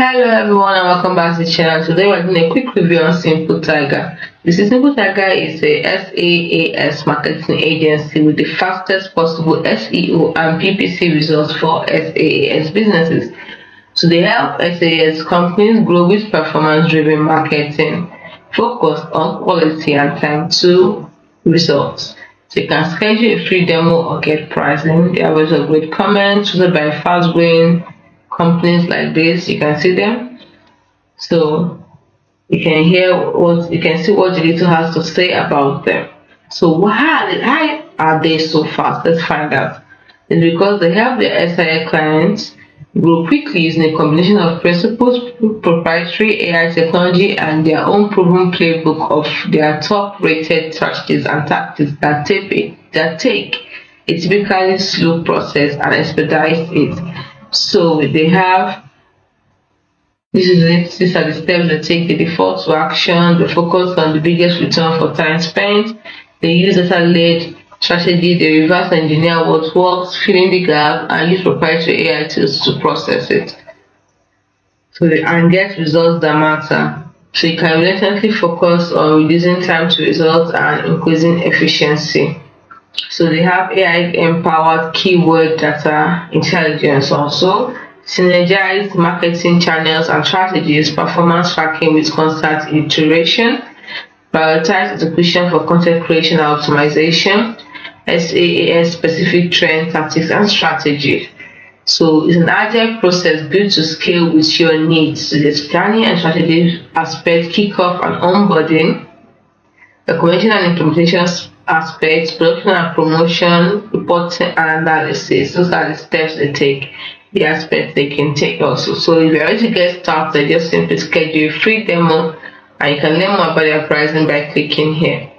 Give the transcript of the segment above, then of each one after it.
Hello everyone and welcome back to the channel. Today we're doing a quick review on SIMPLETIGER. SIMPLETIGER is a SaaS marketing agency with the fastest possible SEO and PPC results for SaaS businesses. So they help SaaS companies grow with performance-driven marketing focused on quality and time to results. So you can schedule a free demo or get pricing. They have also great comments chosen by fast-growing companies like this. You can see them, so you can see what the little has to say about them. So why are they so fast? Let's find out. It's because they help their SIA clients grow quickly using a combination of principles, proprietary AI technology, and their own proven playbook of their top-rated strategies and tactics that take a typically slow process and expedite it. So they have these are the steps they take. They default to action, they focus on the biggest return for time spent, they use data-led strategy, they reverse engineer what works, fill in the gap, and use proprietary AI tools to process it. And get results that matter. So you can relentlessly focus on reducing time to results and increasing efficiency. So they have AI-empowered keyword data intelligence also, synergized marketing channels and strategies, performance tracking with constant iteration, prioritize execution for content creation and optimization, SaaS specific trend tactics and strategy. So it's an agile process built to scale with your needs. So there's planning and strategy aspect, kickoff and onboarding, documentation and implementation aspects, production and promotion, reporting and analysis. Those are the steps they take, the aspects they can take also. So if you're ready to get started, just simply schedule a free demo and you can learn more about their pricing by clicking here.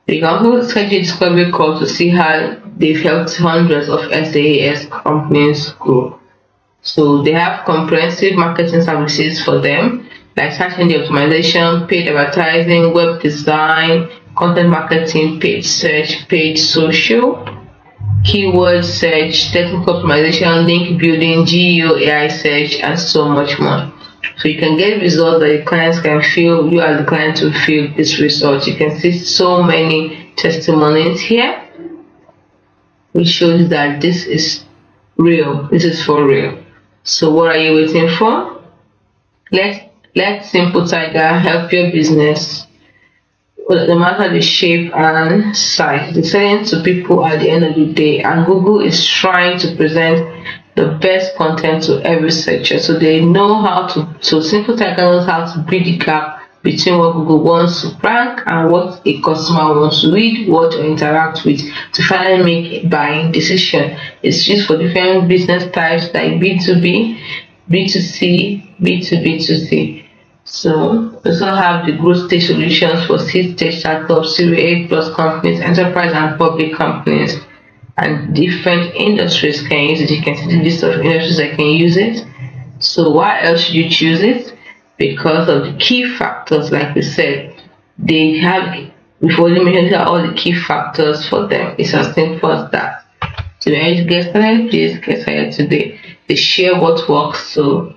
You can also schedule a discovery call to see how they've helped hundreds of SaaS companies grow. So they have comprehensive marketing services for them, like search engine optimization, paid advertising, web design, content marketing, paid search, paid social, keyword search, technical optimization, link building, GEO, AI search, and so much more. So you can get results that your clients can feel, you as the client to feel this result. You can see so many testimonies here, which shows that this is real, this is for real. So what are you waiting for? Let SIMPLETIGER help your business, no matter the shape and size. They're selling to people at the end of the day, and Google is trying to present the best content to every searcher. So they know how to, so SIMPLETIGER knows how to bridge the gap between what Google wants to rank and what a customer wants to read, what to interact with to finally make a buying decision. It's used for different business types like B2B, B2C, B2B2C. So we also have the growth stage solutions for seed stage startups, Series A plus companies, enterprise and public companies, and different industries can use it. You can see the list of industries that can use it. So why else should you choose it? Because of the key factors, like we said, they have, before they mentioned all the key factors for them. It's as simple as that. So when you get started, please get started today. They share what works. So